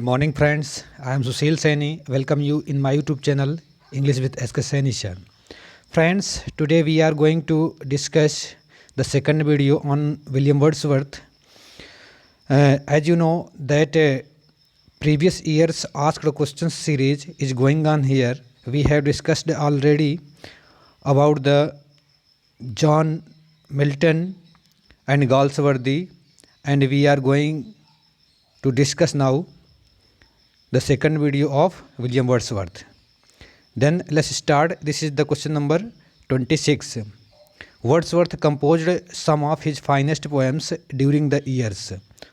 Morning friends, I am Sushil Saini. Welcome you in my YouTube channel English with SK Saini sir. Friends, today we are going to discuss the second video on William Wordsworth. As you know that previous year's Asked Questions series is going on here. We have discussed already about the John Milton and Galsworthy, and we are going to discuss now the second video of William Wordsworth. Then let's start. This is the question number 26. Wordsworth composed some of his finest poems during the years.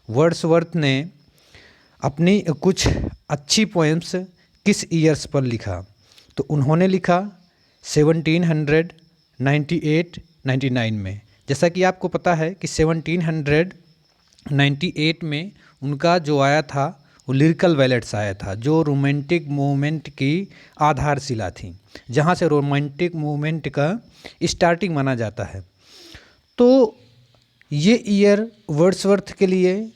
Wordsworth ने अपनी कुछ अच्छी poems किस years पर लिखा? तो उन्होंने लिखा 1798-99 में. जैसा कि आपको पता है कि 1798 में उनका जो आया था वो लिरिकल बैलेड्स आया था, जो रोमांटिक मूवमेंट की आधारशिला थी, जहाँ से रोमांटिक मूवमेंट का स्टार्टिंग माना जाता है. तो ये ईयर वर्ड्सवर्थ के लिए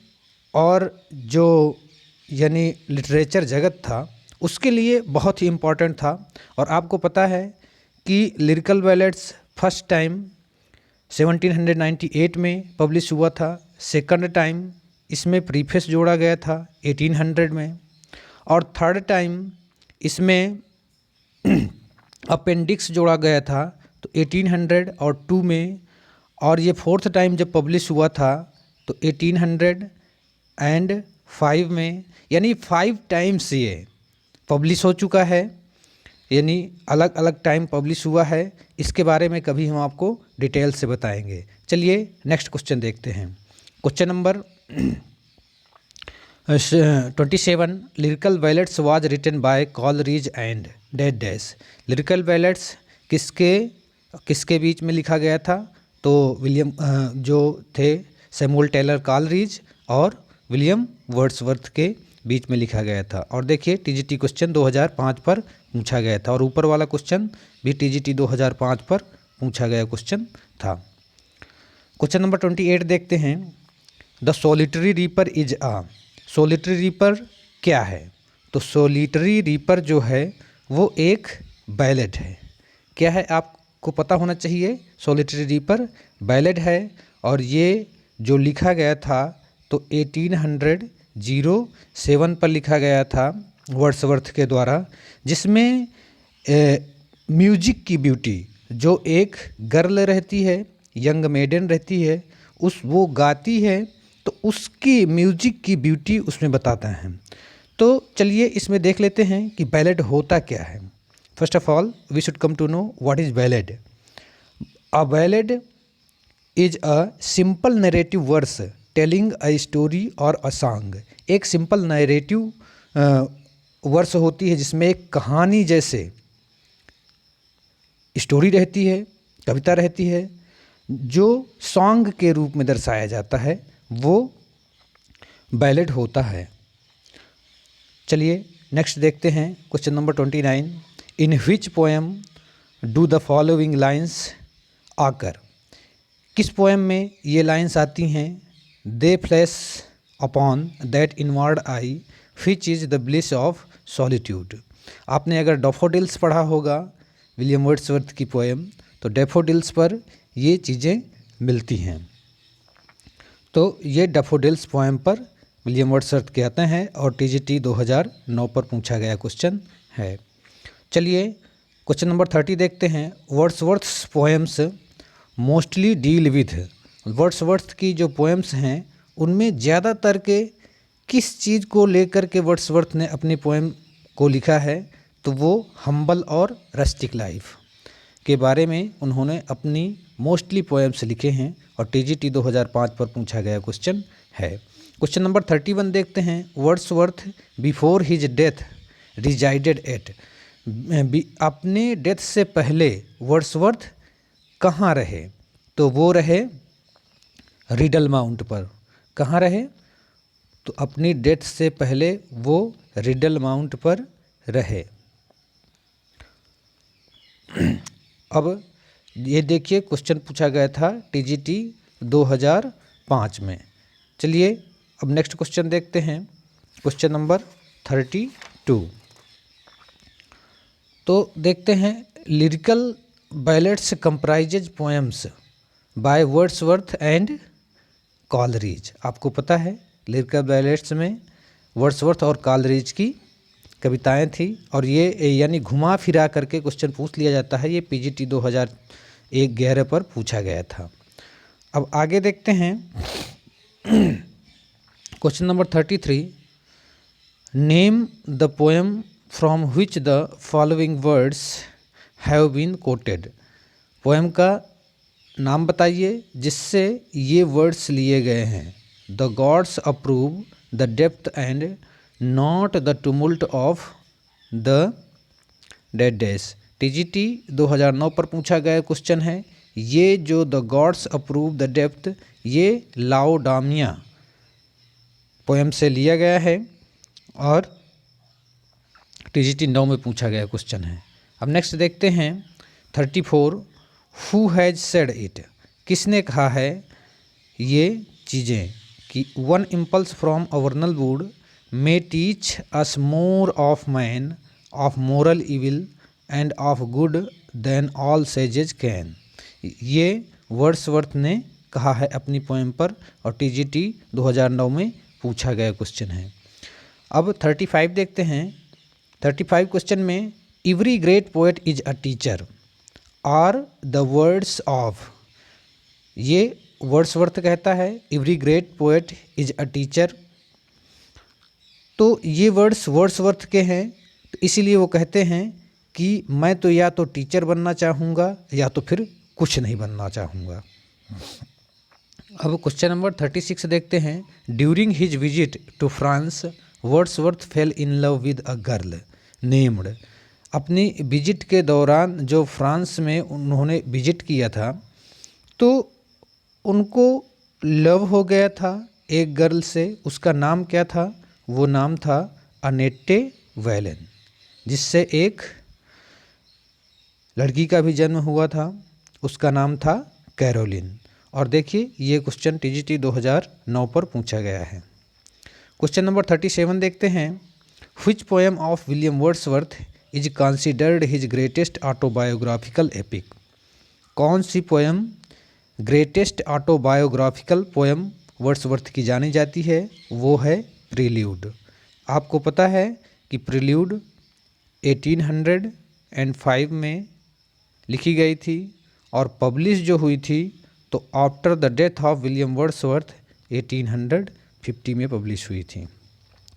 और जो यानी लिटरेचर जगत था उसके लिए बहुत ही इम्पोर्टेंट था. और आपको पता है कि लिरिकल बैलेड्स फर्स्ट टाइम 1798 में पब्लिश हुआ था. सेकंड टाइम इसमें प्रीफेस जोड़ा गया था 1800 में, और थर्ड टाइम इसमें अपेंडिक्स जोड़ा गया था तो 1802 में, और ये फोर्थ टाइम जब पब्लिश हुआ था तो 1805 में. यानी 5 टाइम्स ये पब्लिश हो चुका है, यानी अलग अलग टाइम पब्लिश हुआ है. इसके बारे में कभी हम आपको डिटेल से बताएंगे. चलिए नेक्स्ट क्वेश्चन देखते हैं. Question number 27. Lyrical ballads was written by Coleridge and dash dash. Lyrical ballads किसके बीच में लिखा गया था? तो विलियम जो थे सैमुअल टेलर कॉलरिज और विलियम वर्ड्सवर्थ के बीच में लिखा गया था. और देखिए टीजीटी क्वेश्चन 2005 पर पूछा गया था, और ऊपर वाला क्वेश्चन भी टीजीटी 2005 पर पूछा गया क्वेश्चन था. क्वेश्चन नंबर 28 देखते हैं. The solitary reaper is a. Solitary reaper क्या है? तो सोलिटरी रीपर जो है वो एक बैलेड है. क्या है आपको पता होना चाहिए. सोलिटरी रीपर बैलेड है, और ये जो लिखा गया था तो 1807 पर लिखा गया था वर्ड्सवर्थ के द्वारा, जिसमें म्यूजिक की ब्यूटी, जो एक गर्ल रहती है, यंग मेडन रहती है, वो गाती है, तो उसकी म्यूजिक की ब्यूटी उसमें बताता है. तो चलिए इसमें देख लेते हैं कि बैलेड होता क्या है. First of all we should come to know what is ballad. A ballad is a simple narrative verse telling a story और अ सॉन्ग. एक सिंपल नरेटिव वर्स होती है जिसमें एक कहानी जैसे स्टोरी रहती है, कविता रहती है, जो सॉन्ग के रूप में दर्शाया जाता है, वो बैलेड होता है. चलिए नेक्स्ट देखते हैं. Question number 29. In which poem do the following lines आकर. किस पोएम में ये लाइन्स आती हैं? दे flash upon that inward I which is the bliss of solitude. आपने अगर डैफोडिल्स पढ़ा होगा विलियम वर्ड्सवर्थ की पोएम, तो डैफोडिल्स पर ये चीज़ें मिलती हैं. तो ये डैफोडिल्स पोएम पर विलियम वर्ड्सवर्थ कहते हैं, और टीजीटी 2009 पर पूछा गया क्वेश्चन है. चलिए क्वेश्चन नंबर 30 देखते हैं. Wordsworth's poems mostly deal with. Wordsworth की जो पोएम्स हैं उनमें ज़्यादातर के किस चीज़ को लेकर के वर्ड्सवर्थ ने अपनी पोएम को लिखा है? तो वो हम्बल और रस्टिक लाइफ के बारे में उन्होंने अपनी मोस्टली पोएम्स लिखे हैं, और टीजीटी 2005 पर पूछा गया क्वेश्चन है. क्वेश्चन नंबर 31 देखते हैं. Wordsworth before his death resided at. अपने डेथ से पहले वर्ड्सवर्थ कहाँ रहे? तो वो रहे रिडल माउंट पर. कहाँ रहे? तो अपनी डेथ से पहले वो रिडल माउंट पर रहे. अब ये देखिए क्वेश्चन पूछा गया था टीजीटी 2005 में. चलिए अब नेक्स्ट क्वेश्चन देखते हैं. Question number 32। तो देखते हैं, lyrical ballads comprises poems by Wordsworth and Coleridge. आपको पता है लिरिकल बैलेट्स में वर्ड्सवर्थ और कॉलरिज की कविताएं थी, और ये यानी घुमा फिरा करके क्वेश्चन पूछ लिया जाता है। ये पीजीटी 2011 पर पूछा गया था। अब आगे देखते हैं question number 33। Name the poem from which the following words have been quoted. Poem का नाम बताइए जिससे ये वर्ड्स लिए गए हैं। The gods approve the depth and not the tumult of the dead days. TGT 2009 पर पूछा गया क्वेश्चन है। ये जो the gods approve the depth, ये लाओडामिया पोएम से लिया गया है और टीजीटी 9 में पूछा गया क्वेश्चन है। अब नेक्स्ट देखते हैं 34। Who has said it. किसने कहा है ये चीज़ें कि one impulse from a vernal wood may teach us more of man of moral evil and of good than all sages can. ये वर्ड्सवर्थ ने कहा है अपनी पोएम पर, और टीजीटी 2009 में पूछा गया क्वेश्चन है। अब 35 देखते हैं। 35 क्वेश्चन में every great poet is a teacher are the words of. ये वर्ड्सवर्थ कहता है every great poet is a teacher. तो ये वर्ड्स वर्ड्सवर्थ के हैं, तो इसीलिए वो कहते हैं कि मैं तो या तो टीचर बनना चाहूँगा या तो फिर कुछ नहीं बनना चाहूँगा। अब क्वेश्चन नंबर 36 देखते हैं। During his visit to France Wordsworth fell in love with a girl named. अपनी विजिट के दौरान जो फ्रांस में उन्होंने विजिट किया था, तो उनको लव हो गया था एक गर्ल से। उसका नाम क्या था? वो नाम था अनेट्टे वैलेन, जिससे एक लड़की का भी जन्म हुआ था। उसका नाम था कैरोलिन। और देखिए ये क्वेश्चन टीजीटी 2009 पर पूछा गया है। क्वेश्चन नंबर 37 देखते हैं। Which poem of William Wordsworth is considered his greatest autobiographical epic. कौन सी poem greatest autobiographical poem Wordsworth की जानी जाती है? वो है प्रील्यूड। आपको पता है कि प्रील्यूड 1805 में लिखी गई थी और पब्लिश जो हुई थी तो after the death of William Wordsworth 1850 में पब्लिश हुई थी,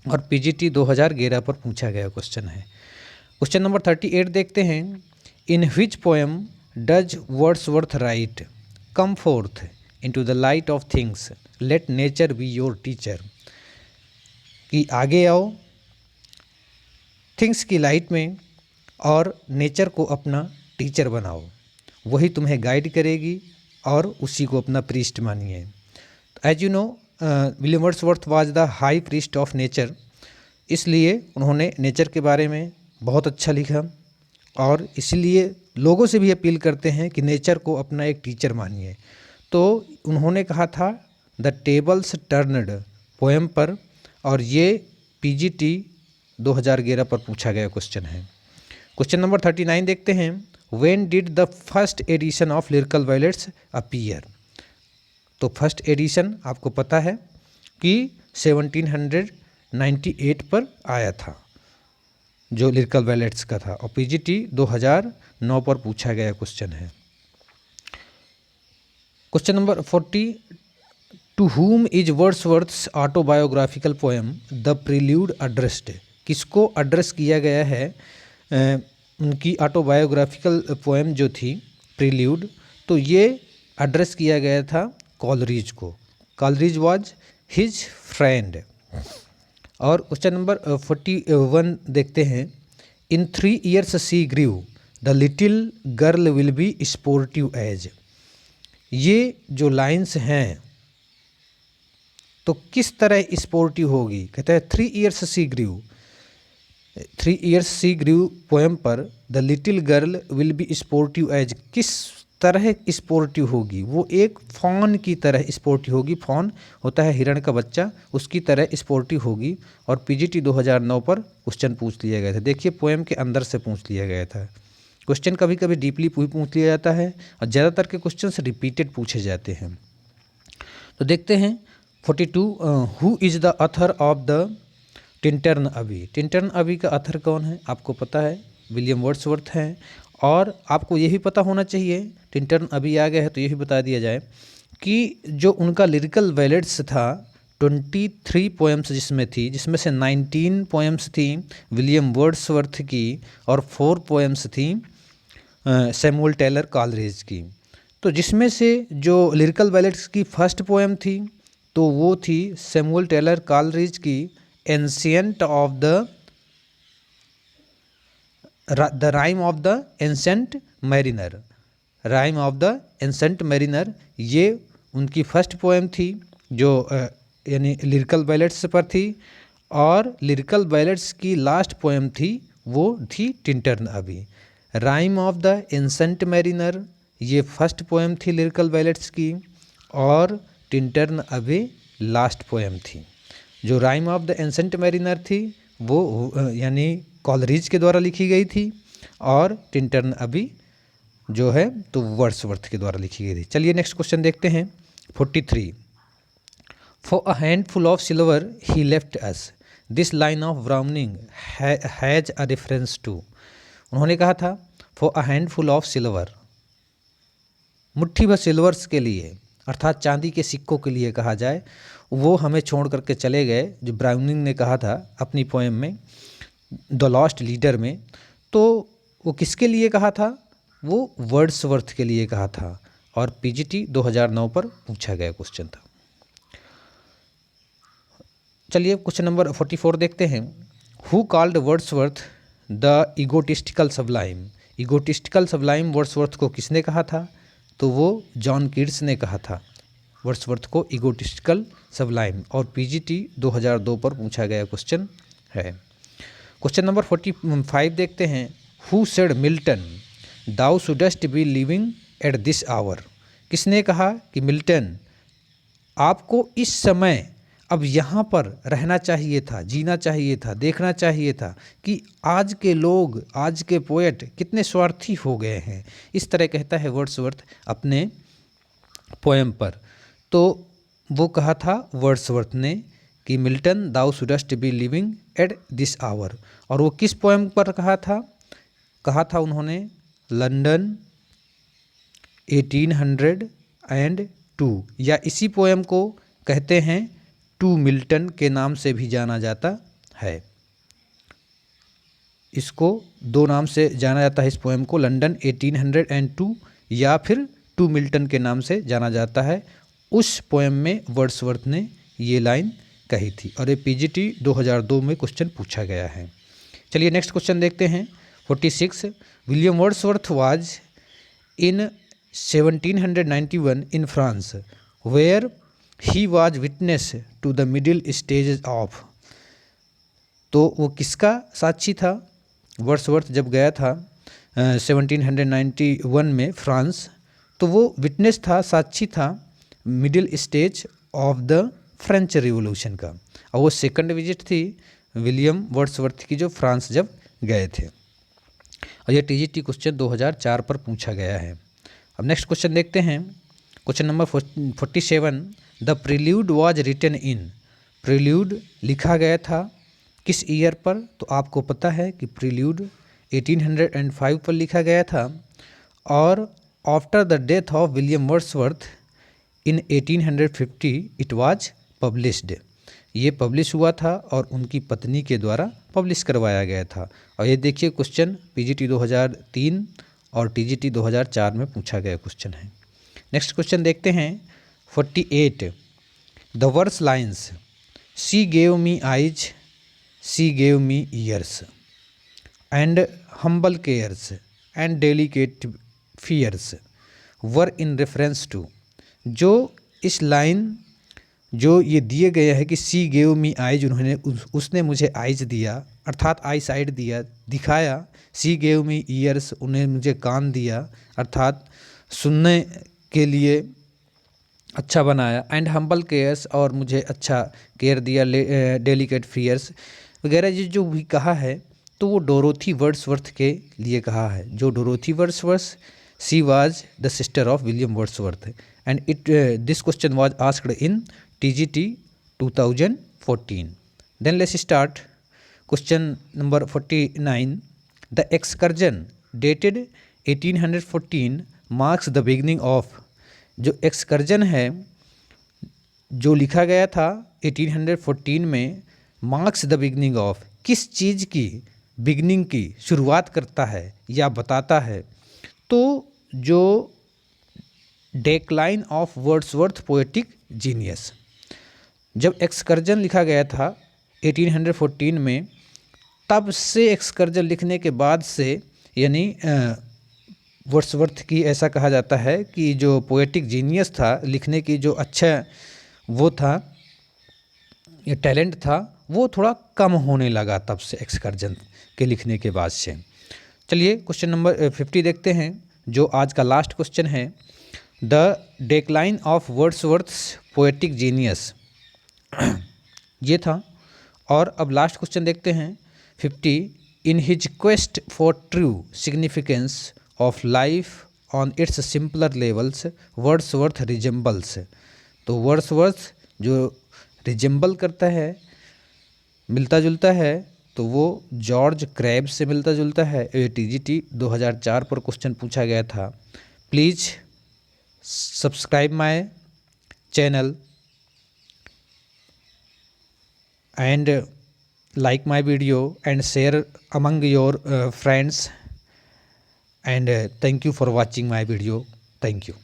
और पीजीटी 2011 पर पूछा गया क्वेश्चन है। क्वेश्चन नंबर 38 देखते हैं। In which poem does Wordsworth right come fourth into the light of things let nature be your teacher. कि आगे आओ थिंग्स की लाइट में और नेचर को अपना टीचर बनाओ, वही तुम्हें गाइड करेगी और उसी को अपना प्रीस्ट मानिए। As you know William Wordsworth was the high priest of nature, इसलिए उन्होंने नेचर के बारे में बहुत अच्छा लिखा, और इसलिए लोगों से भी अपील करते हैं कि नेचर को अपना एक टीचर मानिए। तो उन्होंने कहा था द टेबल्स टर्नड पोएम पर, और ये पीजीटी 2011 पर पूछा गया क्वेश्चन है। क्वेश्चन नंबर 39 देखते हैं। When did the first edition of lyrical ballads appear. तो फर्स्ट एडिशन आपको पता है कि 1798 पर आया था जो लिरिकल बैलेट्स का था, और पीजीटी 2009 पर पूछा गया क्वेश्चन है। Question number 40। To whom is Wordsworth's autobiographical poem the prelude addressed. किसको एड्रेस किया गया है उनकी ऑटोबायोग्राफिकल पोएम जो थी प्रील्यूड, तो ये एड्रेस किया गया था कॉलरिज को। Coleridge was his friend. और क्वेश्चन नंबर 41 देखते हैं। In 3 years she grew the little girl will be sportive as. ये जो लाइन्स हैं तो किस तरह स्पोर्टिव होगी? कहता है 3 years she grew. 3 years she grew poem पर the little girl will be sportive as किस तरह स्पोर्टिव होगी, वो एक फॉन की तरह स्पोर्टिव होगी। फॉन होता है हिरण का बच्चा, उसकी तरह स्पोर्टिव होगी। और पीजीटी 2009 पर क्वेश्चन पूछ लिया गया था। देखिए पोएम के अंदर से पूछ लिया गया था। क्वेश्चन कभी कभी डीपली पूछ लिया जाता है और ज़्यादातर के क्वेश्चन रिपीटेड पूछे जाते हैं। तो देखते हैं 42, who is the author of the Tintern Abbey. Tintern Abbey का ऑथर कौन है? आपको पता है, विलियम वर्ड्सवर्थ हैं। और आपको ये भी पता होना चाहिए, टिंटर्न अभी आ गया है तो ये भी बता दिया जाए कि जो उनका लिरिकल बैलेट्स था 23 पोएम्स जिसमें से 19 पोएम्स थी विलियम वर्ड्सवर्थ की और 4 पोएम्स थी सैमुअल टेलर कॉलरेज की। तो जिसमें से जो लिरिकल बैलेट्स की फर्स्ट पोएम थी तो वो थी सैमुअल टेलर कॉलरेज की ancient of the rhyme of the ancient mariner. Rhyme of the ancient mariner ये उनकी फर्स्ट पोएम थी जो यानी लिरिकल बैलेट्स पर थी। और लिरिकल बैलेट्स की लास्ट पोएम थी वो थी Tintern Abbey. Rime of the ancient mariner ये फर्स्ट पोएम थी लिरिकल बैलेट्स की और टिंटर्न अबी लास्ट पोएम थी। जो rime of the ancient mariner थी वो यानी कॉलरिज के द्वारा लिखी गई थी और टिंटर्न अबी जो है तो वर्ड्सवर्थ के द्वारा लिखी गई थी। चलिए नेक्स्ट क्वेश्चन देखते हैं 43, for a handful of silver he left us, this line of Browning has a reference to. उन्होंने कहा था for a handful of silver, मुट्ठी भर सिल्वर्स के लिए अर्थात चांदी के सिक्कों के लिए कहा जाए, वो हमें छोड़ करके चले गए, जो ब्राउनिंग ने कहा था अपनी पोएम में द लॉस्ट लीडर में। तो वो किसके लिए कहा था? वो वर्ड्सवर्थ के लिए कहा था और पीजीटी 2009 पर पूछा गया क्वेश्चन था। चलिए क्वेश्चन नंबर 44 देखते हैं, who called Wordsworth the egotistical Sublime. Egotistical Sublime Wordsworth को किसने कहा था? तो वो जॉन कीट्स ने कहा था वर्ड्सवर्थ को इगोटिस्टिकल सबलाइम और पीजीटी 2002 पर पूछा गया क्वेश्चन है। क्वेश्चन नंबर 45 देखते हैं, who said Milton thou shouldst be living at this hour. किसने कहा कि मिल्टन आपको इस समय अब यहाँ पर रहना चाहिए था, जीना चाहिए था, देखना चाहिए था कि आज के लोग, आज के पोएट कितने स्वार्थी हो गए हैं। इस तरह कहता है वर्ड्सवर्थ अपने पोएम पर। तो वो कहा था वर्ड्सवर्थ ने कि Milton thou shouldst be living at this hour. और वो किस पोएम पर कहा था? कहा था उन्होंने लंदन 1802, या इसी पोएम को कहते हैं टू मिल्टन के नाम से भी जाना जाता है। इसको दो नाम से जाना जाता है इस पोएम को, लंदन 1802 या फिर टू मिल्टन के नाम से जाना जाता है। उस पोएम में वर्ड्सवर्थ ने ये लाइन कही थी और ये पीजीटी 2002 में क्वेश्चन पूछा गया है। चलिए नेक्स्ट क्वेश्चन देखते हैं 46, William Wordsworth was in 1791 in France where he was witness to the middle stage of. तो वो किसका साक्षी था? वर्ड्सवर्थ जब गया था 1791 में फ्रांस, तो वो विटनेस था, साक्षी था middle stage of the French revolution का। और वो सेकंड विजिट थी विलियम वर्ड्सवर्थ की जो फ्रांस जब गए थे। और ये टीजीटी क्वेश्चन 2004 पर पूछा गया है। अब नेक्स्ट क्वेश्चन देखते हैं, question number 47, the prelude was written in. Prelude लिखा गया था किस ईयर पर? तो आपको पता है कि प्रील्यूड 1805 पर लिखा गया था और after the death of William Wordsworth in 1850 it was published. ये पब्लिश हुआ था और उनकी पत्नी के द्वारा पब्लिश करवाया गया था। और ये देखिए क्वेश्चन पीजीटी 2003 और टीजीटी 2004 में पूछा गया क्वेश्चन है। नेक्स्ट क्वेश्चन देखते हैं 48, the verse lines she gave me eyes she gave me ears and humble cares and delicate fears were in reference to. जो इस लाइन जो ये दिए गए हैं कि सी गेव मी आइज, उन्होंने उसने मुझे आइज दिया अर्थात आई साइड दिया, दिखाया। सी गेव मी ईयर्स, उन्हें मुझे कान दिया अर्थात सुनने के लिए अच्छा बनाया। एंड हम्बल केयर्स, और मुझे अच्छा केयर दिया, डेलिकेट फियर्स वगैरह ये जो भी कहा है, तो वो डोरोथी वर्ड्सवर्थ के लिए कहा है। जो Dorothy Wordsworth, she was the sister of William Wordsworth. And this question was asked in TGT 2014। Then let's start question number 49। The excursion dated 1814 marks the beginning of. जो एक्सकर्जन है जो लिखा गया था 1814 में, मार्क्स द बिगनिंग ऑफ, किस चीज़ की beginning की शुरुआत करता है या बताता है? तो जो decline of Wordsworth poetic genius. जब एक्सकर्जन लिखा गया था 1814 में, तब से एक्सकर्जन लिखने के बाद से, यानी वर्ड्सवर्थ की ऐसा कहा जाता है कि जो पोएटिक जीनियस था, लिखने की जो अच्छा वो था, ये टैलेंट था, वो थोड़ा कम होने लगा तब से, एक्सकर्जन के लिखने के बाद से। चलिए क्वेश्चन नंबर 50 देखते हैं, जो आज का लास्ट क्वेश्चन है। The decline of Wordsworth's poetic genius ये था। और अब लास्ट क्वेश्चन देखते हैं 50। In his quest for true significance of life on its simpler levels Wordsworth resembles. तो वर्ड्सवर्थ जो रिजेंबल करता है, मिलता जुलता है, तो वो जॉर्ज क्रैब से मिलता जुलता है। TGT 2004 पर क्वेश्चन पूछा गया था। Please subscribe my channel and like my video and share among your friends, and thank you for watching my video. Thank you.